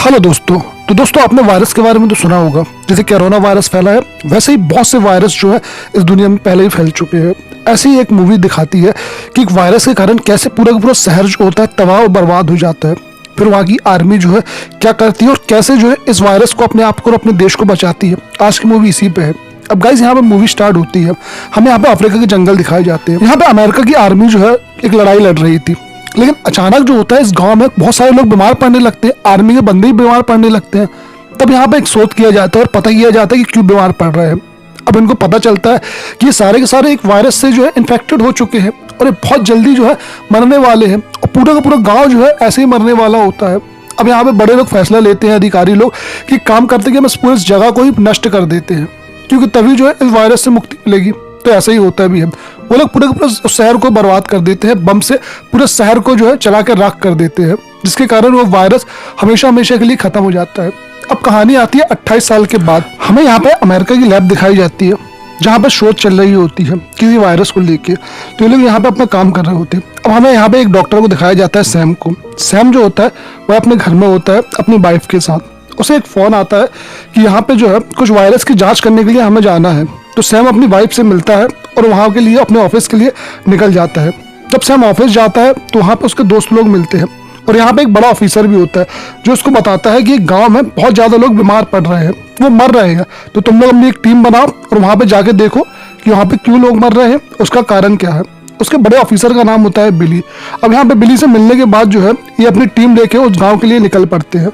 Hello दोस्तों। तो दोस्तों आपने वायरस के बारे में तो सुना होगा। जैसे कोरोना वायरस फैला है वैसे ही बहुत से वायरस जो है इस दुनिया में पहले ही फैल चुके हैं। ऐसी ही एक मूवी दिखाती है कि एक वायरस के कारण कैसे पूरा का पूरा शहर जो होता है तबाह और बर्बाद हो जाता है। फिर वहाँ की आर्मी जो है क्या करती है और कैसे जो है इस वायरस को अपने आप को और अपने देश को बचाती है। आज की मूवी इसी पे है। अब गाइस यहाँ पे मूवी स्टार्ट होती है, हमें यहाँ पे अफ्रीका के जंगल दिखाए जाते हैं। यहाँ पे अमेरिका की आर्मी जो है एक लड़ाई लड़ रही थी, लेकिन अचानक जो होता है इस गांव में बहुत सारे लोग बीमार पड़ने लगते हैं, आर्मी के बंदे ही बीमार पड़ने लगते हैं। तब यहाँ पे एक शोध किया जाता है और पता किया जाता है कि क्यों बीमार पड़ रहे हैं। अब इनको पता चलता है कि ये सारे के सारे एक वायरस से जो है इन्फेक्टेड हो चुके हैं और ये बहुत जल्दी जो है मरने वाले हैं और पूरा का पूरा गाँव जो है ऐसे ही मरने वाला होता है। अब यहाँ पे बड़े लोग फैसला लेते हैं, अधिकारी लोग, कि काम करते कि हम इस पूरे जगह को ही नष्ट कर देते हैं, क्योंकि तभी जो है इस वायरस से मुक्ति मिलेगी। तो ऐसा ही होता है भी है। वो लोग पूरे पूरे शहर को बर्बाद कर देते हैं, बम से पूरे शहर को जो है चला कर राख कर देते हैं, जिसके कारण वो वायरस हमेशा हमेशा के लिए खत्म हो जाता है। अब कहानी आती है 28 साल के बाद। हमें यहाँ पे अमेरिका की लैब दिखाई जाती है जहाँ पे शोध चल रही होती है किसी वायरस को लेके। तो ये लोग यहाँ पे अपना काम कर रहे होते हैं। अब हमें यहाँ पे एक डॉक्टर को दिखाया जाता है, सैम को। सैम जो होता है वह अपने घर में होता है अपनी वाइफ के साथ। उसे एक फोन आता है कि यहाँ पे जो है कुछ वायरस की जांच करने के लिए हमें जाना है। तो सैम अपनी वाइफ से मिलता है और वहाँ के लिए अपने ऑफिस के लिए निकल जाता है। जब सैम ऑफिस जाता है तो वहाँ पे उसके दोस्त लोग मिलते हैं और यहाँ पे एक बड़ा ऑफिसर भी होता है जो उसको बताता है कि गांव में बहुत ज्यादा लोग बीमार पड़ रहे हैं, वो मर रहे हैं। तो तुम लोग अपनी एक टीम बनाओ और वहाँ पे जाके देखो कि वहाँ पे क्यों लोग मर रहे हैं, उसका कारण क्या है। उसके बड़े ऑफिसर का नाम होता है बिली। अब यहाँ पे बिली से मिलने के बाद जो है ये अपनी टीम लेके उस गाँव के लिए निकल पड़ते हैं।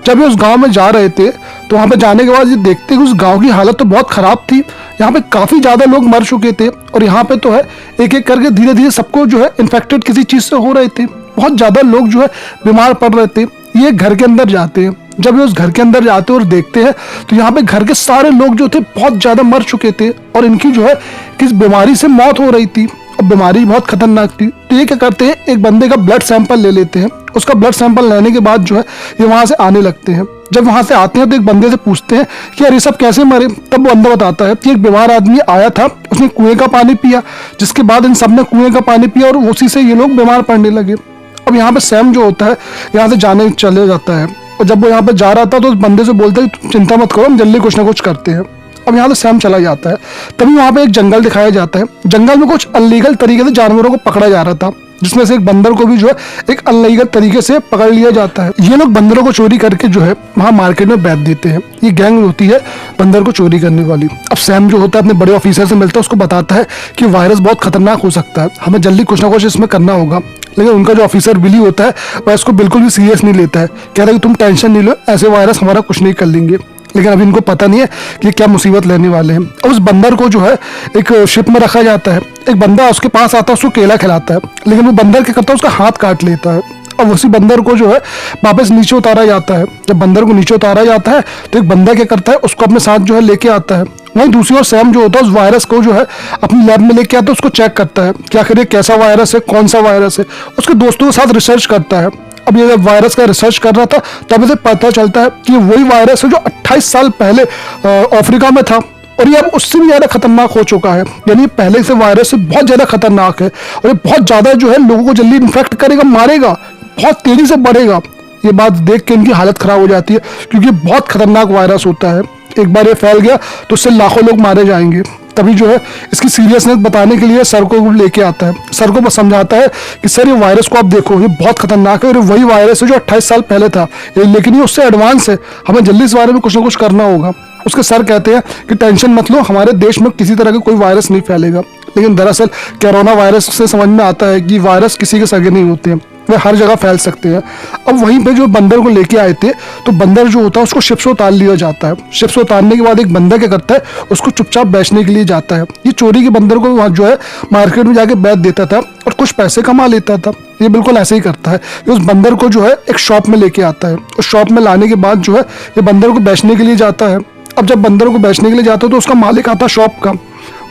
जब ये उस गांव में जा रहे थे तो वहां पे जाने के बाद ये देखते कि उस गांव की हालत तो बहुत खराब थी। यहाँ पे काफी ज्यादा लोग मर चुके थे और यहाँ पे तो है एक एक करके धीरे धीरे सबको जो है इन्फेक्टेड किसी चीज से हो रहे थे। बहुत ज्यादा लोग जो है बीमार पड़ रहे थे। ये घर के अंदर जाते हैं। जब ये उस घर के अंदर जाते हैं और देखते हैं तो यहाँ पे घर के सारे लोग जो थे बहुत ज्यादा मर चुके थे और इनकी जो है किस बीमारी से मौत हो रही थी और बीमारी बहुत खतरनाक थी। तो ये क्या करते हैं, एक बंदे का ब्लड सैंपल ले लेते हैं। उसका ब्लड सैंपल लेने के बाद जो है ये वहां से आने लगते हैं। जब वहां से आते हैं तो एक बंदे से पूछते हैं कि यार ये सब कैसे मरे। तब वो बंदा बताता है कि एक बीमार आदमी आया था, उसने कुएं का पानी पिया, जिसके बाद इन सब ने कुएं का पानी पिया और उसी से ये लोग बीमार पड़ने लगे। अब यहाँ पे सैम जो होता है यहाँ से जाने चले जाता है और जब वो यहाँ पे जा रहा था तो उस बंदे से बोलता है तुम चिंता मत करो, हम जल्दी कुछ ना कुछ करते हैं। अब यहाँ से सैम चला जाता है। तभी वहां पे एक जंगल दिखाया जाता है। जंगल में कुछ अनलीगल तरीके से जानवरों को पकड़ा जा रहा था, जिसमें से एक बंदर को भी जो है एक अनलीगल तरीके से पकड़ लिया जाता है। ये लोग बंदरों को चोरी करके जो है वहां मार्केट में बेच देते हैं। ये गैंग होती है बंदर को चोरी करने वाली। अब सैम जो होता है अपने बड़े ऑफिसर से मिलता है, उसको बताता है कि वायरस बहुत खतरनाक हो सकता है, हमें जल्दी कुछ ना कुछ इसमें करना होगा। लेकिन उनका जो ऑफिसर बिली होता है वह इसको बिल्कुल भी सीरियस नहीं लेता है। कहता है कि तुम टेंशन नहीं लो, ऐसे वायरस हमारा कुछ नहीं कर लेंगे। लेकिन अभी इनको पता नहीं है कि क्या मुसीबत लेने वाले हैं। उस बंदर को जो है एक शिप में रखा जाता है। एक बंदा उसके पास आता है, उसको केला खिलाता है, लेकिन वो बंदर क्या करता है, उसका हाथ काट लेता है। अब उसी बंदर को जो है वापस नीचे उतारा जाता है। जब बंदर को नीचे उतारा जाता है तो एक बंदा क्या करता है, उसको अपने साथ जो है लेके आता है। वहीं दूसरी ओर सैम जो होता है उस वायरस को जो है अपनी लैब में लेके आता है, उसको चेक करता है कि आखिर ये कैसा वायरस है, कौन सा वायरस है। उसके दोस्तों के साथ रिसर्च करता है। अब ये जब वायरस का रिसर्च कर रहा था तब इसे पता चलता है कि वही वायरस है जो 28 साल पहले अफ्रीका में था और ये अब उससे भी ज्यादा खतरनाक हो चुका है। यानी पहले से वायरस से बहुत ज्यादा खतरनाक है और ये बहुत ज्यादा जो है लोगों को जल्दी इन्फेक्ट करेगा, मारेगा, बहुत तेजी से बढ़ेगा। ये बात देख के इनकी हालत खराब हो जाती है, क्योंकि बहुत खतरनाक वायरस होता है। एक बार ये फैल गया तो उससे लाखों लोग मारे जाएंगे। तभी जो है इसकी सीरियसनेस बताने के लिए सर को लेके आता है। सर को बस समझाता है कि सर ये वायरस को आप देखो, ये बहुत खतरनाक है और वही वायरस है जो 28 साल पहले था, लेकिन ये उससे एडवांस है, हमें जल्दी इस बारे में कुछ ना कुछ करना होगा। उसके सर कहते हैं कि टेंशन मत लो, हमारे देश में किसी तरह का कोई वायरस नहीं फैलेगा। लेकिन दरअसल कोरोना वायरस से समझ में आता है कि वायरस किसी के सगे नहीं होते हैं, वे हर जगह फैल सकते हैं। अब वहीं पे जो बंदर को लेके आए थे तो बंदर जो होता है उसको शिप से उतार लिया जाता है। शिप से उतारने के बाद एक बंदा क्या करता है, उसको चुपचाप बेचने के लिए जाता है। ये चोरी के बंदर को वहाँ जो है मार्केट में जाके बेच देता था और कुछ पैसे कमा लेता था। ये बिल्कुल ऐसे ही करता है। उस बंदर को जो है एक शॉप में लेके आता है। उस शॉप में लाने के बाद जो है ये बंदर को बेचने के लिए जाता है। अब जब बंदर को बेचने के लिए जाता है तो उसका मालिक आता है शॉप का,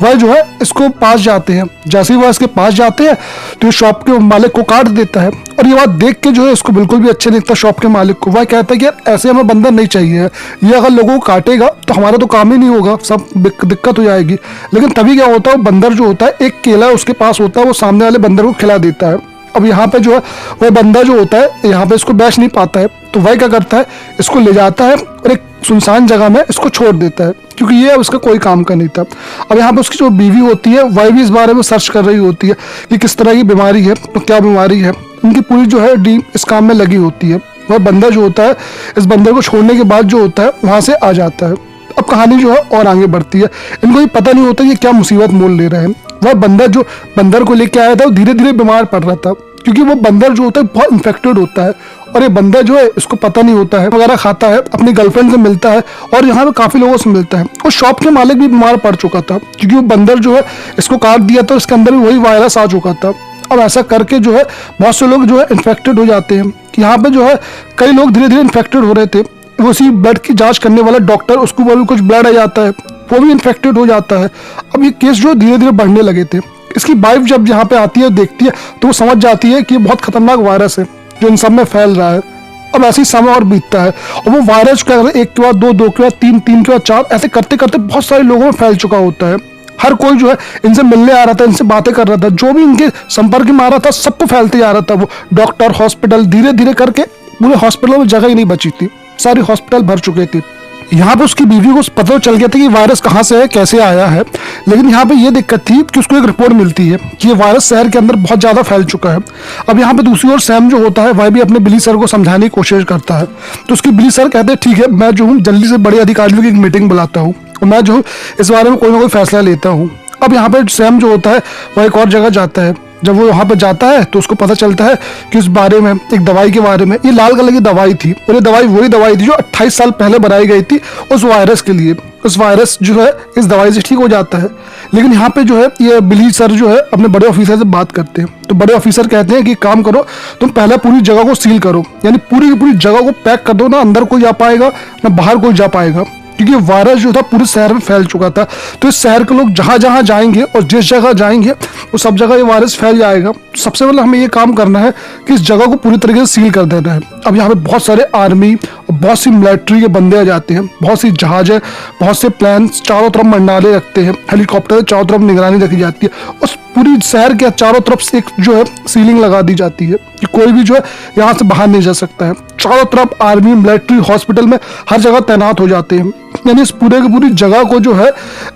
वह जो है इसको पास जाते हैं। जैसे ही वह इसके पास जाते हैं तो ये शॉप के मालिक को काट देता है और ये बात देख के जो है इसको बिल्कुल भी अच्छे नहीं लगता शॉप के मालिक को। वह कहता है कि यार ऐसे हमें बंदर नहीं चाहिए, ये अगर लोगों को काटेगा तो हमारा तो काम ही नहीं होगा, सब दिक्कत हो जाएगी। लेकिन तभी क्या होता है, बंदर जो होता है एक केला उसके पास होता है, वो सामने वाले बंदर को खिला देता है। अब यहाँ पे जो है वह बंदा जो होता है यहाँ पे इसको बैच नहीं पाता है, तो वह क्या करता है, इसको ले जाता है और एक सुनसान जगह में इसको छोड़ देता है, क्योंकि ये उसका कोई काम का नहीं था। अब यहाँ पे उसकी जो बीवी होती है वह भी इस बारे में सर्च कर रही होती है कि किस तरह की बीमारी है, तो क्या बीमारी है, उनकी पूरी जो है टीम इस काम में लगी होती है। वह बंदा जो होता है इस बंदर को छोड़ने के बाद जो होता है वहाँ से आ जाता है। अब कहानी जो है और आगे बढ़ती है, इनको ये पता नहीं होता ये क्या मुसीबत मोल ले रहे हैं। वह बंदर जो बंदर को लेके आया था वो धीरे धीरे बीमार पड़ रहा था, क्योंकि वो बंदर जो होता है बहुत इन्फेक्टेड होता है, और ये बंदर जो है इसको पता नहीं होता है, वगैरह खाता है, अपनी गर्लफ्रेंड से मिलता है और यहाँ पे काफी लोगों से मिलता है। और शॉप के मालिक भी बीमार पड़ चुका था, क्योंकि वो बंदर जो है इसको काट दिया था, इसके अंदर भी वही वायरस आ चुका था। अब ऐसा करके जो है बहुत से लोग जो है इन्फेक्टेड हो जाते हैं। यहाँ पे जो है कई लोग धीरे धीरे इन्फेक्टेड हो रहे थे, उसी ब्लड की जांच करने वाला डॉक्टर उसको भी कुछ ब्लड आ जाता है, वो भी इन्फेक्टेड हो जाता है। अब ये केस जो धीरे धीरे बढ़ने लगे थे। इसकी वाइफ जब यहाँ पे आती है देखती है तो वो समझ जाती है कि ये बहुत खतरनाक वायरस है जो इन सब में फैल रहा है। अब ऐसी समय और बीतता है और वो वायरस क्या एक के बाद दो, दो के बाद तीन, तीन के बाद चार, ऐसे करते करते बहुत सारे लोगों में फैल चुका होता है। हर कोई जो है इनसे मिलने आ रहा था, इनसे बातें कर रहा था, जो भी इनके संपर्क में आ रहा था सबको फैलते जा रहा था। वो डॉक्टर, हॉस्पिटल, धीरे धीरे करके पूरे हॉस्पिटलों में जगह ही नहीं बची थी, सारी हॉस्पिटल भर चुके थे। यहाँ पे उसकी बीवी को पता चल गया था कि वायरस कहाँ से है, कैसे आया है, लेकिन यहाँ पे ये दिक्कत थी कि उसको एक रिपोर्ट मिलती है कि ये वायरस शहर के अंदर बहुत ज़्यादा फैल चुका है। अब यहाँ पे दूसरी ओर सैम जो होता है वह भी अपने बिली सर को समझाने की कोशिश करता है, तो उसकी बिली सर कहते हैं ठीक है, मैं जो हूँ जल्दी से बड़े अधिकारियों की एक मीटिंग बुलाता हूँ और मैं जो हूँ इस बारे में कोई ना कोई फैसला लेता हूँ। अब यहाँ पे सैम जो होता है वह एक और जगह जाता है। जब वो वहाँ पे जाता है तो उसको पता चलता है कि उस बारे में, एक दवाई के बारे में, ये लाल कलर की दवाई थी और ये दवाई वही दवाई थी जो 28 साल पहले बनाई गई थी उस वायरस के लिए। उस वायरस जो है इस दवाई से ठीक हो जाता है। लेकिन यहाँ पे जो है ये बिली सर जो है अपने बड़े ऑफिसर से बात करते हैं, तो बड़े ऑफिसर कहते हैं कि काम करो, तुम पहले पूरी जगह को सील करो, यानी पूरी की पूरी जगह को पैक कर दो, ना अंदर कोई जा पाएगा ना बाहर कोई जा पाएगा, क्योंकि वायरस जो था पूरे शहर में फैल चुका था। तो इस शहर के लोग जहां जहां जाएंगे और जिस जगह जाएंगे वो सब जगह ये वायरस फैल जाएगा। सबसे पहले हमें ये काम करना है कि इस जगह को पूरी तरीके से सील कर देना है। अब यहाँ पे बहुत सारे आर्मी और बहुत सी मिलिट्री के बंदे आ जाते हैं, बहुत सी जहाज है, बहुत से प्लेन चारों तरफ मंडाले रखते हैं, हेलीकॉप्टर चारों तरफ निगरानी रखी जाती है। उस पूरी शहर के चारों तरफ से एक जो है सीलिंग लगा दी जाती है कि कोई भी जो है यहाँ से बाहर नहीं जा सकता है। चारों तरफ आर्मी, मिलिट्री, हॉस्पिटल में हर जगह तैनात हो जाते हैं, यानी इस पूरे की पूरी जगह को जो है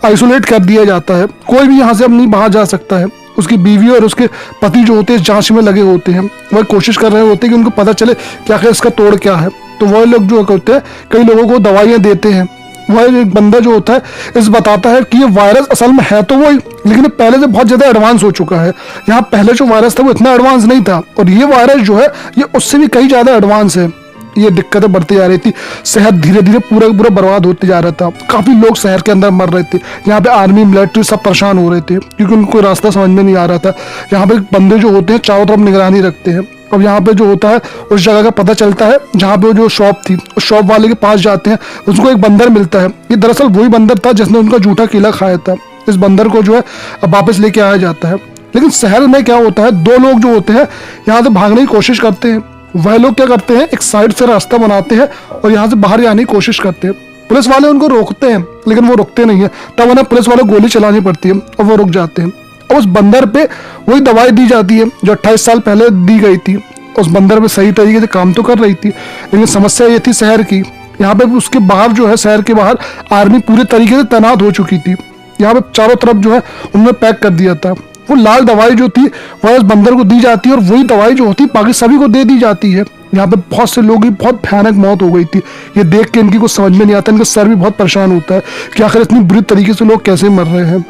आइसोलेट कर दिया जाता है। कोई भी यहाँ से अब नहीं बाहर जा सकता है। उसकी बीवी और उसके पति जो होते हैं जांच में लगे होते हैं, वह कोशिश कर रहे होते हैं कि उनको पता चले कि आखिर इसका तोड़ क्या है। तो वह लोग जो होते हैं कई लोगों को दवाइयाँ देते हैं। वह एक बंदा जो होता है इस बताता है कि ये वायरस असल में है तो वही, लेकिन पहले से बहुत ज़्यादा एडवांस हो चुका है। यहाँ पहले जो वायरस था वो इतना एडवांस नहीं था, और ये वायरस जो है ये उससे भी कई ज़्यादा एडवांस है। ये दिक्कतें बढ़ती जा रही थी, शहर धीरे धीरे पूरा बर्बाद होते जा रहा था, काफ़ी लोग शहर के अंदर मर रहे थे। यहाँ पे आर्मी, मिलिट्री सब परेशान हो रहे थे क्योंकि उनको रास्ता समझ में नहीं आ रहा था। यहाँ पे बंदे जो होते हैं चारों तरफ निगरानी रखते हैं। अब यहाँ पे जो होता है उस जगह का पता चलता है जहाँ पे जो शॉप थी, उस शॉप वाले के पास जाते हैं, उसको एक बंदर मिलता है। ये दरअसल वही बंदर था जिसने उनका जूठा केला खाया था। इस बंदर को जो है अब वापस लेके आया जाता है। लेकिन शहर में क्या होता है, दो लोग जो होते हैं यहाँ से भागने की कोशिश करते हैं। वह लोग क्या करते हैं, एक साइड से रास्ता बनाते हैं और यहाँ से बाहर जाने की कोशिश करते हैं। पुलिस वाले उनको रोकते हैं लेकिन वो रुकते नहीं है, तब उन्हें पुलिस वाले गोली चलानी पड़ती है और वो रुक जाते हैं। और उस बंदर पे वही दवाई दी जाती है जो 28 साल पहले दी गई थी। उस बंदर पे सही तरीके से काम तो कर रही थी, लेकिन समस्या ये थी शहर की। यहाँ पे उसके बाहर जो है, शहर के बाहर आर्मी पूरे तरीके से तैनात हो चुकी थी। यहाँ पे चारों तरफ जो है उन्होंने पैक कर दिया था। वो लाल दवाई जो थी वह उस बंदर को दी जाती है और वही दवाई जो होती बाकी सभी को दे दी जाती है। यहाँ पे बहुत से लोगों की बहुत भयानक मौत हो गई थी। ये देख के इनकी कुछ समझ में नहीं आता, इनका सर भी बहुत परेशान होता है कि आखिर इतनी बुरी तरीके से लोग कैसे मर रहे हैं।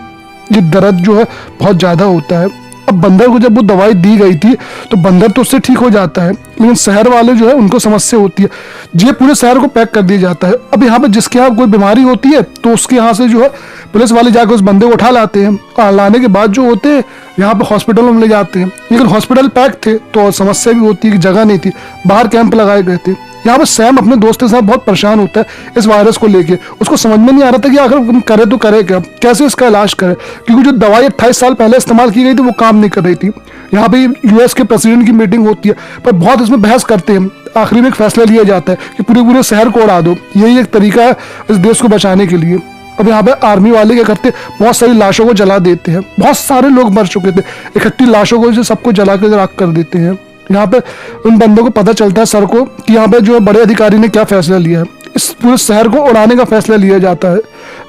ये दर्द जो है बहुत ज़्यादा होता है। अब बंदर को जब वो दवाई दी गई थी तो बंदर तो उससे ठीक हो जाता है, लेकिन शहर वाले जो है उनको समस्या होती है। ये पूरे शहर को पैक कर दिया जाता है। अब यहाँ पे जिसके यहाँ कोई बीमारी होती है तो उसके यहाँ से जो है पुलिस वाले जाकर उस बंदे को उठा लाते हैं, और लाने के बाद जो होते हैं यहाँ पे हॉस्पिटलों में ले जाते हैं। लेकिन हॉस्पिटल पैक थे तो समस्या भी होती है कि जगह नहीं थी, बाहर कैंप लगाए गए थे। यहाँ पे सैम अपने दोस्त के साथ बहुत परेशान होता है इस वायरस को लेके। उसको समझ में नहीं आ रहा था कि अगर करे तो करे क्या, कैसे इसका इलाज करे, क्योंकि जो दवाई 28 साल पहले इस्तेमाल की गई थी वो काम नहीं कर रही थी। यहाँ पे यूएस के प्रेसिडेंट की मीटिंग होती है, पर बहुत इसमें बहस करते हैं। आखिरी में एक फैसला लिया जाता है कि पूरे शहर को उड़ा दो, यही एक तरीका है इस देश को बचाने के लिए। अब यहाँ पे आर्मी वाले क्या करते, बहुत सारी लाशों को जला देते हैं, बहुत सारे लोग मर चुके थे, इकट्ठी लाशों को सबको जला के राख कर देते हैं। यहाँ पे उन बंदों को पता चलता है सर को कि यहाँ पे जो है बड़े अधिकारी ने क्या फैसला लिया है, इस पूरे शहर को उड़ाने का फैसला लिया जाता है।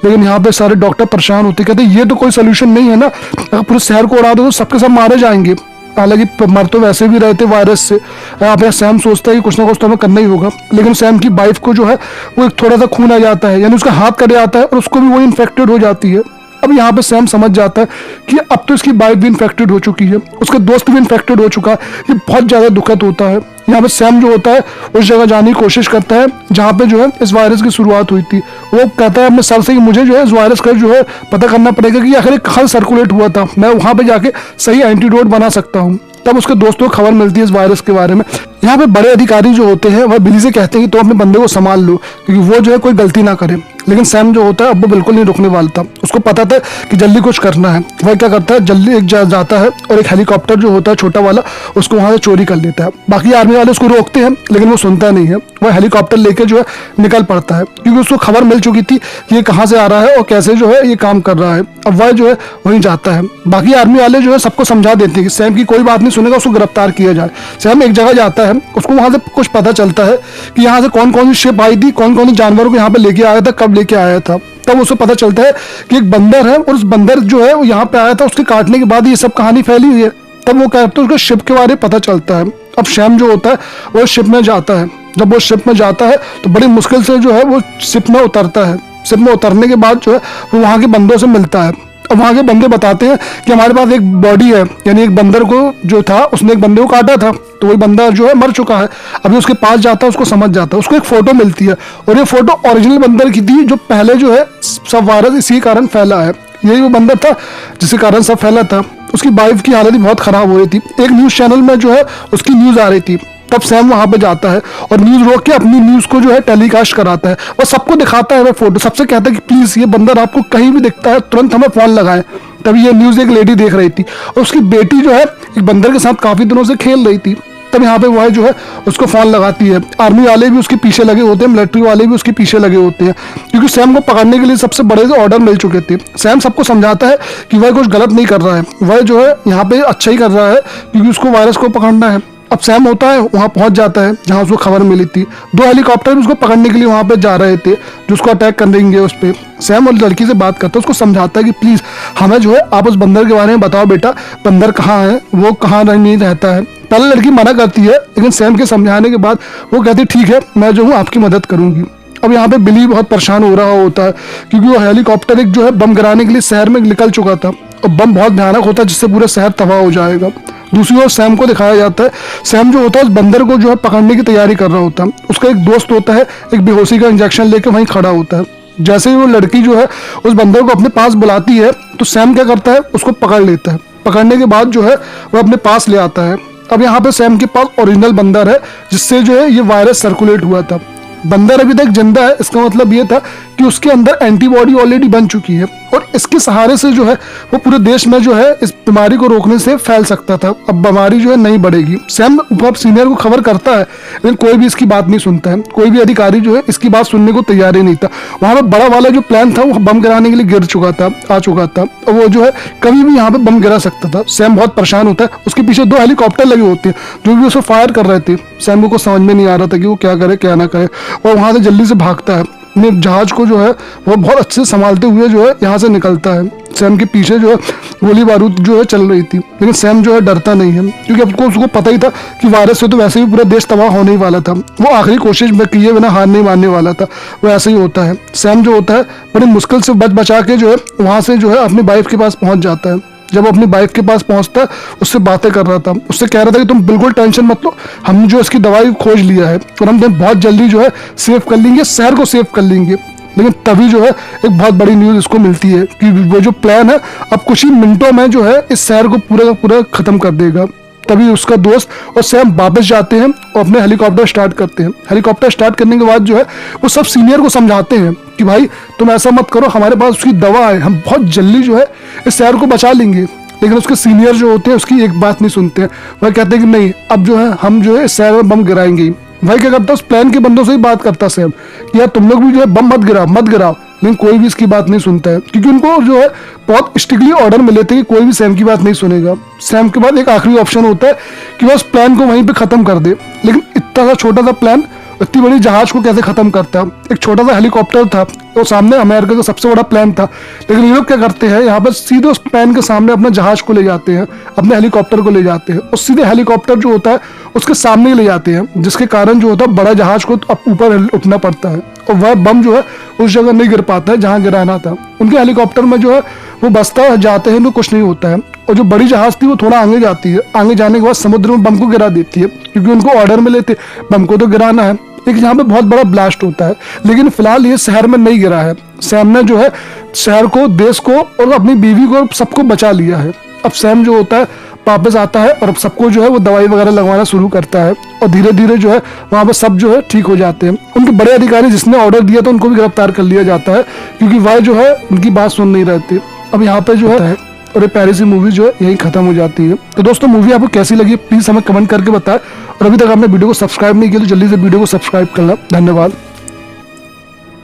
लेकिन यहाँ पे सारे डॉक्टर परेशान होते, कहते ये तो कोई सोल्यूशन नहीं है ना, अगर पूरे शहर को उड़ा दो तो सबके सब मारे जाएंगे, हालांकि मर तो वैसे भी रहे थे वायरस से। यहाँ पे सैम सोचता है कि कुछ ना कुछ तो हमें करना ही होगा, लेकिन सैम की वाइफ को जो है वो एक थोड़ा सा खून आ जाता है, यानी उसका हाथ कट जाता है और उसको भी वो इन्फेक्टेड हो जाती है। अब यहाँ पे सैम समझ जाता है कि अब तो इसकी वाइफ भी इन्फेक्टेड हो चुकी है, उसका दोस्त भी इन्फेक्टेड हो चुका है, ये बहुत ज़्यादा दुखद होता है। यहाँ पे सैम जो होता है उस जगह जाने की कोशिश करता है जहाँ पे जो है इस वायरस की शुरुआत हुई थी। वो कहता है अपने सर से कि मुझे जो है इस वायरस का जो है पता करना पड़ेगा कि आखिर कहाँ सर्कुलेट हुआ था, मैं वहाँ पे जाके सही एंटीडोट बना सकता हूँ। तब उसके दोस्तों को खबर मिलती है इस वायरस के बारे में। यहाँ पे बड़े अधिकारी जो होते हैं वह बिली से कहते हैं कि तुम अपने बंदे को संभाल लो, क्योंकि वो जो है कोई गलती ना करे। लेकिन सैम जो होता है अब वो बिल्कुल नहीं रुकने वाला था, उसको पता था कि जल्दी कुछ करना है। वह क्या करता है, जल्दी एक जाता है और एक हेलीकॉप्टर जो होता है छोटा वाला उसको वहां से चोरी कर लेता है। बाकी आर्मी वाले उसको रोकते हैं लेकिन वो सुनता नहीं है, वह हेलीकॉप्टर लेके जो है निकल पड़ता है, क्योंकि उसको खबर मिल चुकी थी कि ये कहाँ से आ रहा है और कैसे जो है ये काम कर रहा है। अब वह जो है वहीं जाता है। बाकी आर्मी वाले जो है सबको समझा देते हैं कि सैम की कोई बात नहीं सुनेगा, उसको गिरफ्तार किया जाए। सैम एक जगह जाता है, उसको वहां से कुछ पता चलता है कि यहाँ से कौन कौन सी शिप आई थी, कौन कौन सी जानवरों को यहाँ पे लेके आया था, कब लेके आया था। तब उसे पता चलता है कि एक बंदर है और उस बंदर जो है वो यहाँ पे आया था, उसके काटने के बाद ये सब कहानी फैली हुई है। तब वो कहता है उसको शिप के बारे में पता चलता है। अब सैम जो होता है वो शिप में जाता है। जब वो शिप में जाता है तो बड़ी मुश्किल से जो है वो शिप में उतरता है। शिप में उतरने के बाद जो है वो वहाँ के बंदों से मिलता है। अब वहाँ के बंदे बताते हैं कि हमारे पास एक बॉडी है, यानी एक बंदर को जो था उसने एक बंदे को काटा था, तो वही बंदा जो है मर चुका है। अभी उसके पास जाता है, उसको समझ जाता है, उसको एक फोटो मिलती है और ये फोटो ओरिजिनल बंदर की थी जो पहले जो है सब वायरस इसी कारण फैला है। यही वो बंदर था जिसके कारण सब फैला था। उसकी वाइफ की हालत भी बहुत खराब हो रही थी। एक न्यूज चैनल में जो है उसकी न्यूज आ रही थी। तब सैम वहां पे जाता है और न्यूज रोक के अपनी न्यूज को जो है टेलीकास्ट कराता है और सबको दिखाता है वह फोटो। सबसे कहता है कि प्लीज ये बंदर आपको कहीं भी दिखता है तुरंत हमें फोन लगाएं। तभी ये न्यूज एक लेडी देख रही थी और उसकी बेटी जो है एक बंदर के साथ काफी दिनों से खेल रही थी। तब यहाँ पे वह जो है उसको फोन लगाती है। आर्मी वाले भी उसके पीछे लगे होते हैं, मिलिट्री वाले भी उसके पीछे लगे होते हैं, क्योंकि सैम को पकड़ने के लिए सबसे बड़े से ऑर्डर मिल चुके थे। सैम सबको समझाता है कि वह कुछ गलत नहीं कर रहा है, वह जो है यहाँ पे अच्छा ही कर रहा है क्योंकि उसको वायरस को पकड़ना है। अब सैम होता है वहां पहुंच जाता है जहां उसको खबर मिली थी। 2 हेलीकॉप्टर भी उसको पकड़ने के लिए वहां पे जा रहे थे जो उसको अटैक कर देंगे उस पर। सैम और लड़की से बात करता है, उसको समझाता है कि प्लीज हमें जो है आप उस बंदर के बारे में बताओ बेटा, बंदर कहाँ है, वो कहाँ नहीं रहता है। पहले लड़की मना करती है लेकिन सैम के समझाने के बाद वो कहती है ठीक है मैं जो हूँ आपकी मदद करूंगी। अब यहाँ पे बिली बहुत परेशान हो रहा होता है क्योंकि वो हेलीकॉप्टर एक जो है बम गिराने के लिए शहर में निकल चुका था और बम बहुत भयानक होता है जिससे पूरा शहर तबाह हो जाएगा। दूसरी ओर सैम को दिखाया जाता है, सैम जो होता है उस बंदर को जो है पकड़ने की तैयारी कर रहा होता है। उसका एक दोस्त होता है, एक बेहोशी का इंजेक्शन लेके वहीं खड़ा होता है। जैसे ही वो लड़की जो है उस बंदर को अपने पास बुलाती है तो सैम क्या करता है, उसको पकड़ लेता है। पकड़ने के बाद जो है वो अपने पास ले आता है। अब यहाँ पे सैम के पास ओरिजिनल बंदर है जिससे जो है ये वायरस सर्कुलेट हुआ था। बंदर अभी तक जिंदा है, इसका मतलब ये था कि उसके अंदर एंटीबॉडी ऑलरेडी बन चुकी है और इसके सहारे से जो है वो पूरे देश में जो है इस बीमारी को रोकने से फैल सकता था। अब बीमारी जो है नहीं बढ़ेगी। सैम ऊपर सीनियर को खबर करता है लेकिन कोई भी इसकी बात नहीं सुनता है। कोई भी अधिकारी जो है इसकी बात सुनने को तैयार ही नहीं था। वहां पे बड़ा वाला जो प्लान था वो बम गिराने के लिए गिर चुका था, आ चुका था और वो जो है कभी भी यहाँ पे बम गिरा सकता था। सैम बहुत परेशान होता है। उसके पीछे 2 हेलीकॉप्टर लगे होते हैं जो भी उसको फायर कर रहे थे। सैम को समझ में नहीं आ रहा था कि वो क्या करे क्या ना करे और वहां से जल्दी से भागता है। अपने जहाज को जो है वो बहुत अच्छे से संभालते हुए जो है यहाँ से निकलता है। सैम के पीछे जो है गोली बारूद जो है चल रही थी लेकिन सैम जो है डरता नहीं है क्योंकि अब उसको पता ही था कि वायरस से तो वैसे ही पूरा देश तबाह होने ही वाला था। वो आखिरी कोशिश में किए बिना हार नहीं मानने वाला था। वो ऐसे ही होता है। सैम जो होता है बड़ी मुश्किल से बचा के जो है वहाँ से जो है अपनी वाइफ के पास पहुँच जाता है। जब अपनी वाइफ के पास पहुंचता है उससे बातें कर रहा था, उससे कह रहा था कि तुम बिल्कुल टेंशन मत लो, हमने जो इसकी दवाई खोज लिया है और हम बहुत जल्दी जो है सेव कर लेंगे, शहर को सेव कर लेंगे। लेकिन तभी जो है एक बहुत बड़ी न्यूज इसको मिलती है कि वो जो प्लान है अब कुछ ही मिनटों में जो है इस शहर को पूरा का पूरा खत्म कर देगा। तभी उसका दोस्त और सैम वापस जाते हैं और अपने हेलीकॉप्टर स्टार्ट करते हैं। हेलीकॉप्टर स्टार्ट करने के बाद जो है वो सब सीनियर को समझाते हैं कि भाई तुम ऐसा मत करो, हमारे पास उसकी दवा है, हम बहुत जल्दी जो है इस शहर को बचा लेंगे। लेकिन उसके सीनियर जो होते हैं उसकी एक बात नहीं सुनते हैं। वह कहते हैं कि नहीं, अब जो है हम जो है इस शहर में बम गिराएंगे। वही क्या करता है, उस प्लान के बंदों से ही बात करता सैम कि यार तुम लोग भी जो है बम मत गिराओ, लेकिन कोई भी इसकी बात नहीं सुनता है, क्योंकि उनको जो है बहुत स्ट्रिक्टली ऑर्डर मिले थे कि कोई भी सैम की बात नहीं सुनेगा। सैम के बाद एक आखिरी ऑप्शन होता है कि वो उस प्लान को वहीं पे खत्म कर दे, लेकिन इतना सा छोटा सा प्लान इतनी बड़ी जहाज को कैसे खत्म करता? एक छोटा सा हेलीकॉप्टर था तो सामने अमेरिका का सबसे बड़ा प्लान था, लेकिन ये लोग क्या करते हैं, यहाँ पर सीधे उस प्लान के सामने अपना जहाज को ले जाते हैं, अपने हेलीकॉप्टर को ले जाते हैं और सीधे हेलीकॉप्टर जो होता है उसके सामने ही ले जाते हैं, जिसके कारण जो होता है बड़ा जहाज को अब ऊपर उठना पड़ता है और वह बम जो है उस जगह नहीं गिर पाता है जहाँ गिराना था। उनके हेलीकॉप्टर में जो है वो बसता जाते हैं तो कुछ नहीं होता है, और जो बड़ी जहाज थी वो थोड़ा आगे जाती है, आगे जाने के बाद समुद्र में बम को गिरा देती है, क्योंकि उनको ऑर्डर मिले थे बम को तो गिराना है। लेकिन यहाँ पे बहुत बड़ा ब्लास्ट होता है, लेकिन फिलहाल ये शहर में नहीं गिरा है। सैम ने जो है शहर को, देश को और अपनी बीवी को, सबको बचा लिया है। अब सैम जो होता है वापस आता है और अब सबको जो है वो दवाई वगैरह लगवाना शुरू करता है और धीरे धीरे जो है वहाँ पर सब जो है ठीक हो जाते हैं। उनके बड़े अधिकारी जिसने ऑर्डर दिया था उनको भी गिरफ्तार कर लिया जाता है, क्योंकि वह जो है उनकी बात सुन नहीं रहे थे। अब यहाँ पे जो है और ये प्यारी सी मूवी जो है यही खत्म हो जाती है। तो दोस्तों मूवी आपको कैसी लगी प्लीज हमें कमेंट करके बताएं, और अभी तक आपने वीडियो को सब्सक्राइब नहीं किया तो जल्दी से वीडियो को सब्सक्राइब करना। धन्यवाद।